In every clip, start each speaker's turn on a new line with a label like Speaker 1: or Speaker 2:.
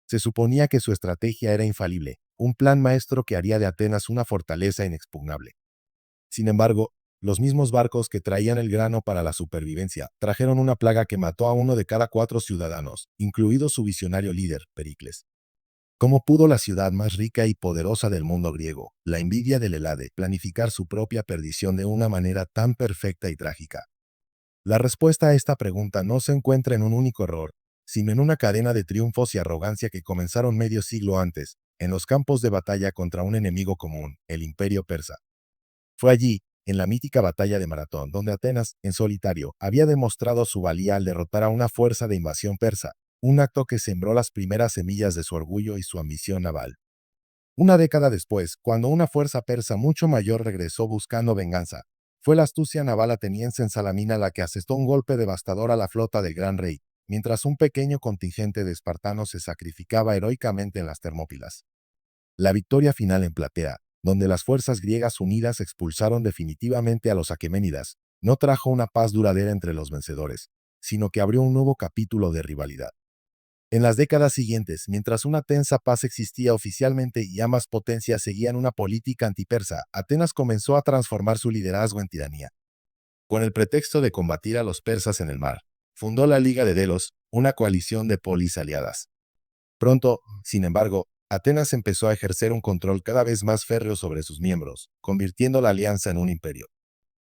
Speaker 1: Se suponía que su estrategia era infalible, un plan maestro que haría de Atenas una fortaleza inexpugnable. Sin embargo, los mismos barcos que traían el grano para la supervivencia trajeron una plaga que mató a uno de cada 4 ciudadanos, incluido su visionario líder, Pericles. ¿Cómo pudo la ciudad más rica y poderosa del mundo griego, la envidia del Helade, planificar su propia perdición de una manera tan perfecta y trágica? La respuesta a esta pregunta no se encuentra en un único error, sino en una cadena de triunfos y arrogancia que comenzaron medio siglo antes, en los campos de batalla contra un enemigo común, el Imperio Persa. Fue allí, en la mítica batalla de Maratón, donde Atenas, en solitario, había demostrado su valía al derrotar a una fuerza de invasión persa, un acto que sembró las primeras semillas de su orgullo y su ambición naval. Una década después, cuando una fuerza persa mucho mayor regresó buscando venganza, fue la astucia naval ateniense en Salamina la que asestó un golpe devastador a la flota del gran rey, mientras un pequeño contingente de espartanos se sacrificaba heroicamente en las Termópilas. La victoria final en Platea, donde las fuerzas griegas unidas expulsaron definitivamente a los aqueménidas, no trajo una paz duradera entre los vencedores, sino que abrió un nuevo capítulo de rivalidad. En las décadas siguientes, mientras una tensa paz existía oficialmente y ambas potencias seguían una política antipersa, Atenas comenzó a transformar su liderazgo en tiranía. Con el pretexto de combatir a los persas en el mar, fundó la Liga de Delos, una coalición de polis aliadas. Pronto, sin embargo, Atenas empezó a ejercer un control cada vez más férreo sobre sus miembros, convirtiendo la alianza en un imperio.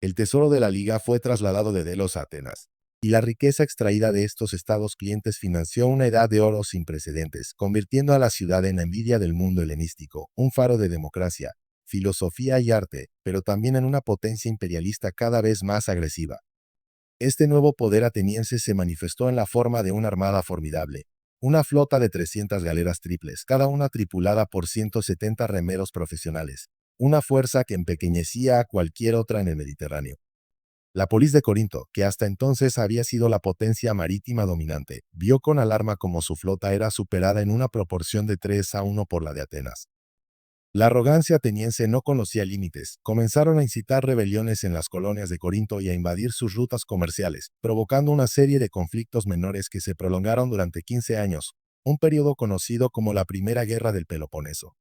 Speaker 1: El tesoro de la liga fue trasladado de Delos a Atenas, y la riqueza extraída de estos estados clientes financió una edad de oro sin precedentes, convirtiendo a la ciudad en la envidia del mundo helenístico, un faro de democracia, filosofía y arte, pero también en una potencia imperialista cada vez más agresiva. Este nuevo poder ateniense se manifestó en la forma de una armada formidable, una flota de 300 galeras triples, cada una tripulada por 170 remeros profesionales, una fuerza que empequeñecía a cualquier otra en el Mediterráneo. La polis de Corinto, que hasta entonces había sido la potencia marítima dominante, vio con alarma cómo su flota era superada en una proporción de 3-1 por la de Atenas. La arrogancia ateniense no conocía límites, comenzaron a incitar rebeliones en las colonias de Corinto y a invadir sus rutas comerciales, provocando una serie de conflictos menores que se prolongaron durante 15 años, un periodo conocido como la Primera Guerra del Peloponeso.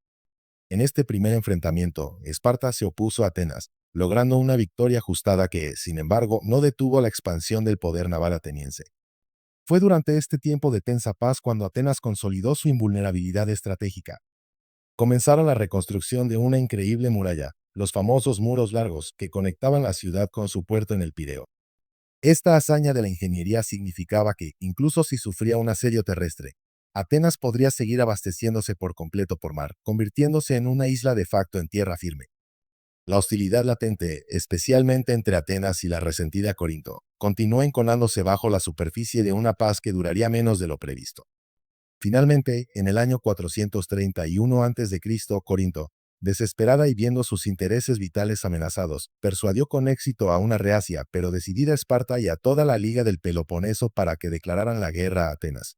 Speaker 1: En este primer enfrentamiento, Esparta se opuso a Atenas, logrando una victoria ajustada que, sin embargo, no detuvo la expansión del poder naval ateniense. Fue durante este tiempo de tensa paz cuando Atenas consolidó su invulnerabilidad estratégica. Comenzaron la reconstrucción de una increíble muralla, los famosos muros largos que conectaban la ciudad con su puerto en el Pireo. Esta hazaña de la ingeniería significaba que, incluso si sufría un asedio terrestre, Atenas podría seguir abasteciéndose por completo por mar, convirtiéndose en una isla de facto en tierra firme. La hostilidad latente, especialmente entre Atenas y la resentida Corinto, continuó enconándose bajo la superficie de una paz que duraría menos de lo previsto. Finalmente, en el año 431 a.C., Corinto, desesperada y viendo sus intereses vitales amenazados, persuadió con éxito a una reacia pero decidida Esparta y a toda la Liga del Peloponeso para que declararan la guerra a Atenas.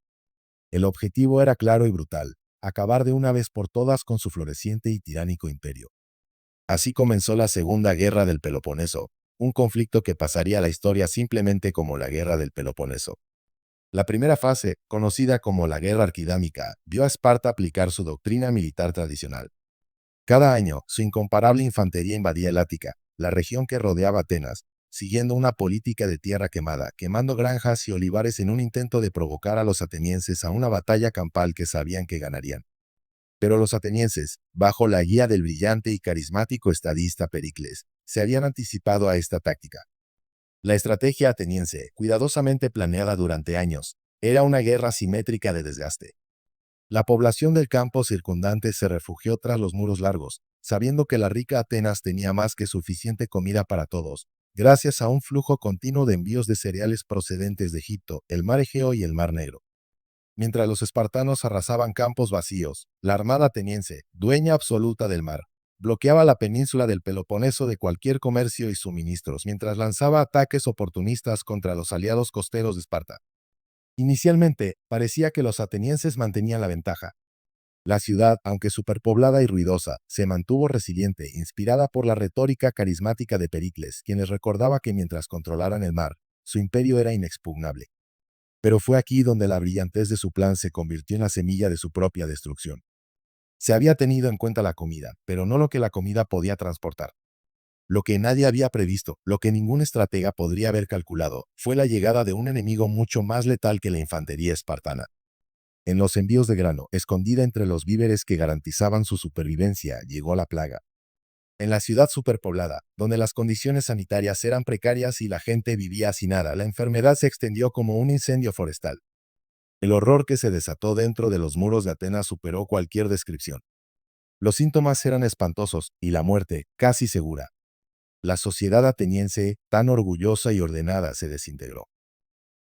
Speaker 1: El objetivo era claro y brutal: acabar de una vez por todas con su floreciente y tiránico imperio. Así comenzó la Segunda Guerra del Peloponeso, un conflicto que pasaría a la historia simplemente como la Guerra del Peloponeso. La primera fase, conocida como la Guerra Arquidámica, vio a Esparta aplicar su doctrina militar tradicional. Cada año, su incomparable infantería invadía el Ática, la región que rodeaba Atenas, siguiendo una política de tierra quemada, quemando granjas y olivares en un intento de provocar a los atenienses a una batalla campal que sabían que ganarían. Pero los atenienses, bajo la guía del brillante y carismático estadista Pericles, se habían anticipado a esta táctica. La estrategia ateniense, cuidadosamente planeada durante años, era una guerra simétrica de desgaste. La población del campo circundante se refugió tras los muros largos, sabiendo que la rica Atenas tenía más que suficiente comida para todos, gracias a un flujo continuo de envíos de cereales procedentes de Egipto, el mar Egeo y el mar Negro. Mientras los espartanos arrasaban campos vacíos, la armada ateniense, dueña absoluta del mar, bloqueaba la península del Peloponeso de cualquier comercio y suministros mientras lanzaba ataques oportunistas contra los aliados costeros de Esparta. Inicialmente, parecía que los atenienses mantenían la ventaja. La ciudad, aunque superpoblada y ruidosa, se mantuvo resiliente, inspirada por la retórica carismática de Pericles, quien les recordaba que mientras controlaran el mar, su imperio era inexpugnable. Pero fue aquí donde la brillantez de su plan se convirtió en la semilla de su propia destrucción. Se había tenido en cuenta la comida, pero no lo que la comida podía transportar. Lo que nadie había previsto, lo que ningún estratega podría haber calculado, fue la llegada de un enemigo mucho más letal que la infantería espartana. En los envíos de grano, escondida entre los víveres que garantizaban su supervivencia, llegó la plaga. En la ciudad superpoblada, donde las condiciones sanitarias eran precarias y la gente vivía hacinada, la enfermedad se extendió como un incendio forestal. El horror que se desató dentro de los muros de Atenas superó cualquier descripción. Los síntomas eran espantosos y la muerte casi segura. La sociedad ateniense, tan orgullosa y ordenada, se desintegró.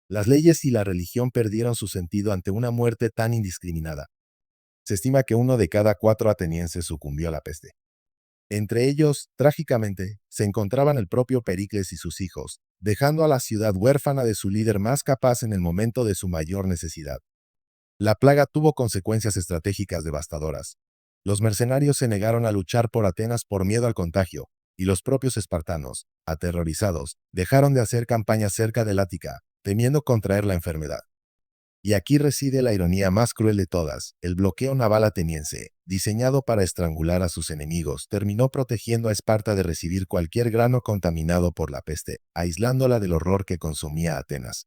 Speaker 1: Las leyes y la religión perdieron su sentido ante una muerte tan indiscriminada. Se estima que 1 de cada 4 atenienses sucumbió a la peste. Entre ellos, trágicamente, se encontraban el propio Pericles y sus hijos, dejando a la ciudad huérfana de su líder más capaz en el momento de su mayor necesidad. La plaga tuvo consecuencias estratégicas devastadoras. Los mercenarios se negaron a luchar por Atenas por miedo al contagio, y los propios espartanos, aterrorizados, dejaron de hacer campañas cerca del Ática, temiendo contraer la enfermedad. Y aquí reside la ironía más cruel de todas: el bloqueo naval ateniense, diseñado para estrangular a sus enemigos, terminó protegiendo a Esparta de recibir cualquier grano contaminado por la peste, aislándola del horror que consumía Atenas.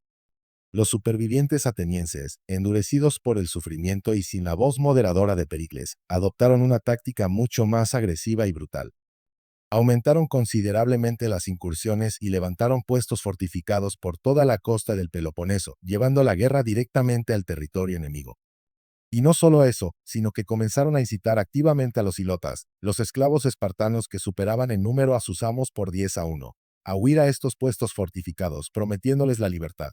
Speaker 1: Los supervivientes atenienses, endurecidos por el sufrimiento y sin la voz moderadora de Pericles, adoptaron una táctica mucho más agresiva y brutal. Aumentaron considerablemente las incursiones y levantaron puestos fortificados por toda la costa del Peloponeso, llevando la guerra directamente al territorio enemigo. Y no solo eso, sino que comenzaron a incitar activamente a los ilotas, los esclavos espartanos que superaban en número a sus amos por 10 a 1, a huir a estos puestos fortificados, prometiéndoles la libertad.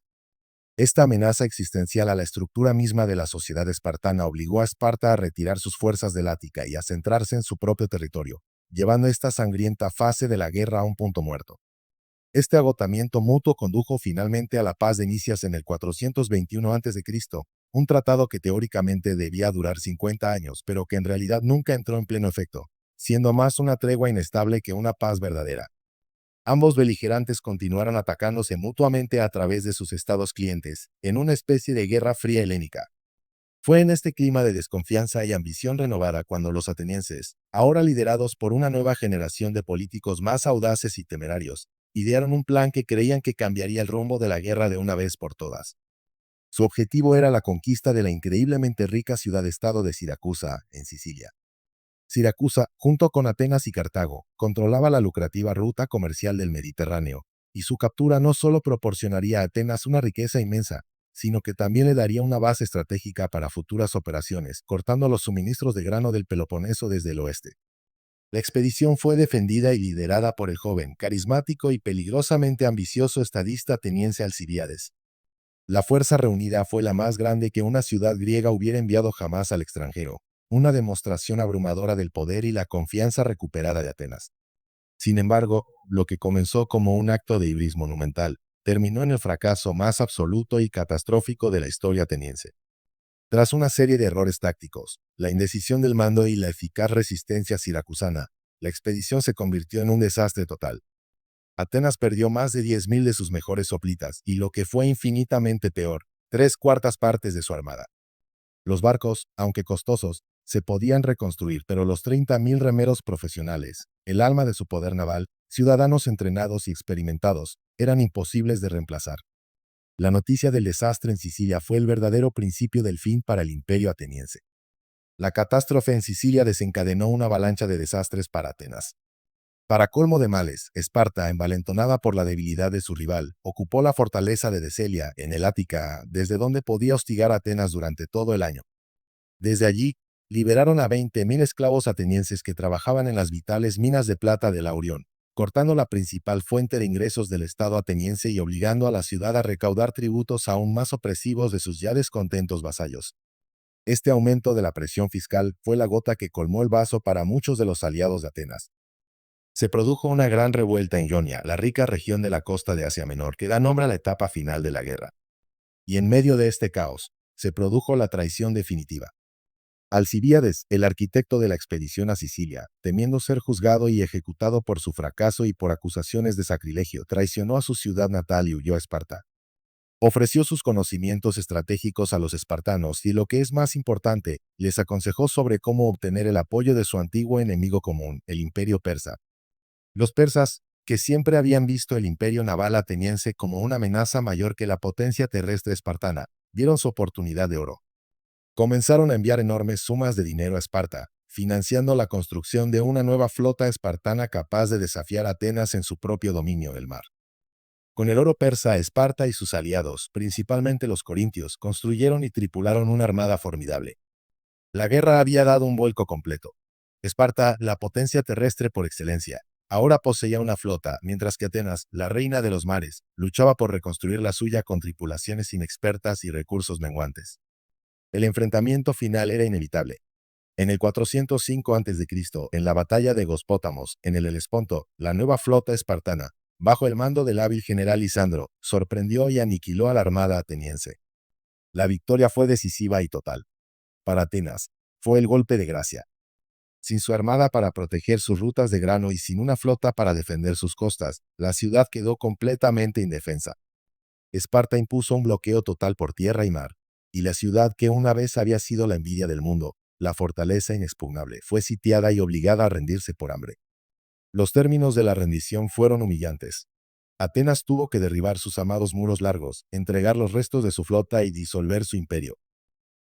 Speaker 1: Esta amenaza existencial a la estructura misma de la sociedad espartana obligó a Esparta a retirar sus fuerzas del Ática y a centrarse en su propio territorio, llevando esta sangrienta fase de la guerra a un punto muerto. Este agotamiento mutuo condujo finalmente a la paz de Nicias en el 421 a.C., un tratado que teóricamente debía durar 50 años, pero que en realidad nunca entró en pleno efecto, siendo más una tregua inestable que una paz verdadera. Ambos beligerantes continuaron atacándose mutuamente a través de sus estados clientes, en una especie de guerra fría helénica. Fue en este clima de desconfianza y ambición renovada cuando los atenienses, ahora liderados por una nueva generación de políticos más audaces y temerarios, idearon un plan que creían que cambiaría el rumbo de la guerra de una vez por todas. Su objetivo era la conquista de la increíblemente rica ciudad-estado de Siracusa, en Sicilia. Siracusa, junto con Atenas y Cartago, controlaba la lucrativa ruta comercial del Mediterráneo, y su captura no solo proporcionaría a Atenas una riqueza inmensa, sino que también le daría una base estratégica para futuras operaciones, cortando los suministros de grano del Peloponeso desde el oeste. La expedición fue defendida y liderada por el joven, carismático y peligrosamente ambicioso estadista ateniense Alcibíades. La fuerza reunida fue la más grande que una ciudad griega hubiera enviado jamás al extranjero, una demostración abrumadora del poder y la confianza recuperada de Atenas. Sin embargo, lo que comenzó como un acto de ibris monumental, terminó en el fracaso más absoluto y catastrófico de la historia ateniense. Tras una serie de errores tácticos, la indecisión del mando y la eficaz resistencia siracusana, la expedición se convirtió en un desastre total. Atenas perdió más de 10.000 de sus mejores hoplitas y, lo que fue infinitamente peor, 3/4 de su armada. Los barcos, aunque costosos, se podían reconstruir, pero los 30.000 remeros profesionales, el alma de su poder naval, ciudadanos entrenados y experimentados, eran imposibles de reemplazar. La noticia del desastre en Sicilia fue el verdadero principio del fin para el imperio ateniense. La catástrofe en Sicilia desencadenó una avalancha de desastres para Atenas. Para colmo de males, Esparta, envalentonada por la debilidad de su rival, ocupó la fortaleza de Decelia, en el Ática, desde donde podía hostigar a Atenas durante todo el año. Desde allí, liberaron a 20.000 esclavos atenienses que trabajaban en las vitales minas de plata de Laurión, cortando la principal fuente de ingresos del Estado ateniense y obligando a la ciudad a recaudar tributos aún más opresivos de sus ya descontentos vasallos. Este aumento de la presión fiscal fue la gota que colmó el vaso para muchos de los aliados de Atenas. Se produjo una gran revuelta en Ionia, la rica región de la costa de Asia Menor que da nombre a la etapa final de la guerra. Y en medio de este caos, se produjo la traición definitiva. Alcibíades, el arquitecto de la expedición a Sicilia, temiendo ser juzgado y ejecutado por su fracaso y por acusaciones de sacrilegio, traicionó a su ciudad natal y huyó a Esparta. Ofreció sus conocimientos estratégicos a los espartanos y, lo que es más importante, les aconsejó sobre cómo obtener el apoyo de su antiguo enemigo común, el imperio persa. Los persas, que siempre habían visto el imperio naval ateniense como una amenaza mayor que la potencia terrestre espartana, vieron su oportunidad de oro. Comenzaron a enviar enormes sumas de dinero a Esparta, financiando la construcción de una nueva flota espartana capaz de desafiar a Atenas en su propio dominio del mar. Con el oro persa, Esparta y sus aliados, principalmente los corintios, construyeron y tripularon una armada formidable. La guerra había dado un vuelco completo. Esparta, la potencia terrestre por excelencia, ahora poseía una flota, mientras que Atenas, la reina de los mares, luchaba por reconstruir la suya con tripulaciones inexpertas y recursos menguantes. El enfrentamiento final era inevitable. En el 405 a.C., en la batalla de Gospótamos, en el Helesponto, la nueva flota espartana, bajo el mando del hábil general Lisandro, sorprendió y aniquiló a la armada ateniense. La victoria fue decisiva y total. Para Atenas, fue el golpe de gracia. Sin su armada para proteger sus rutas de grano y sin una flota para defender sus costas, la ciudad quedó completamente indefensa. Esparta impuso un bloqueo total por tierra y mar, y la ciudad, que una vez había sido la envidia del mundo, la fortaleza inexpugnable, fue sitiada y obligada a rendirse por hambre. Los términos de la rendición fueron humillantes. Atenas tuvo que derribar sus amados muros largos, entregar los restos de su flota y disolver su imperio.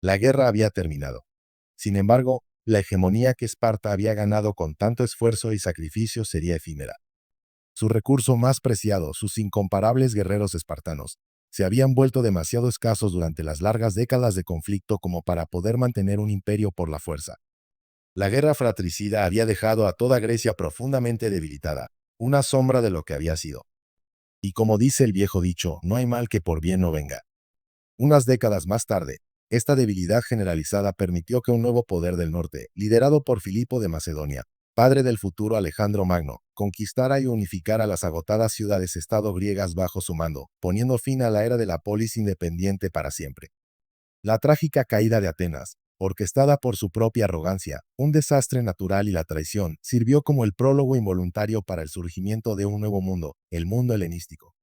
Speaker 1: La guerra había terminado. Sin embargo, la hegemonía que Esparta había ganado con tanto esfuerzo y sacrificio sería efímera. Su recurso más preciado, sus incomparables guerreros espartanos, se habían vuelto demasiado escasos durante las largas décadas de conflicto como para poder mantener un imperio por la fuerza. La guerra fratricida había dejado a toda Grecia profundamente debilitada, una sombra de lo que había sido. Y como dice el viejo dicho, no hay mal que por bien no venga. Unas décadas más tarde, esta debilidad generalizada permitió que un nuevo poder del norte, liderado por Filipo de Macedonia, padre del futuro Alejandro Magno, conquistara y unificara las agotadas ciudades-estado griegas bajo su mando, poniendo fin a la era de la polis independiente para siempre. La trágica caída de Atenas, orquestada por su propia arrogancia, un desastre natural y la traición, sirvió como el prólogo involuntario para el surgimiento de un nuevo mundo, el mundo helenístico.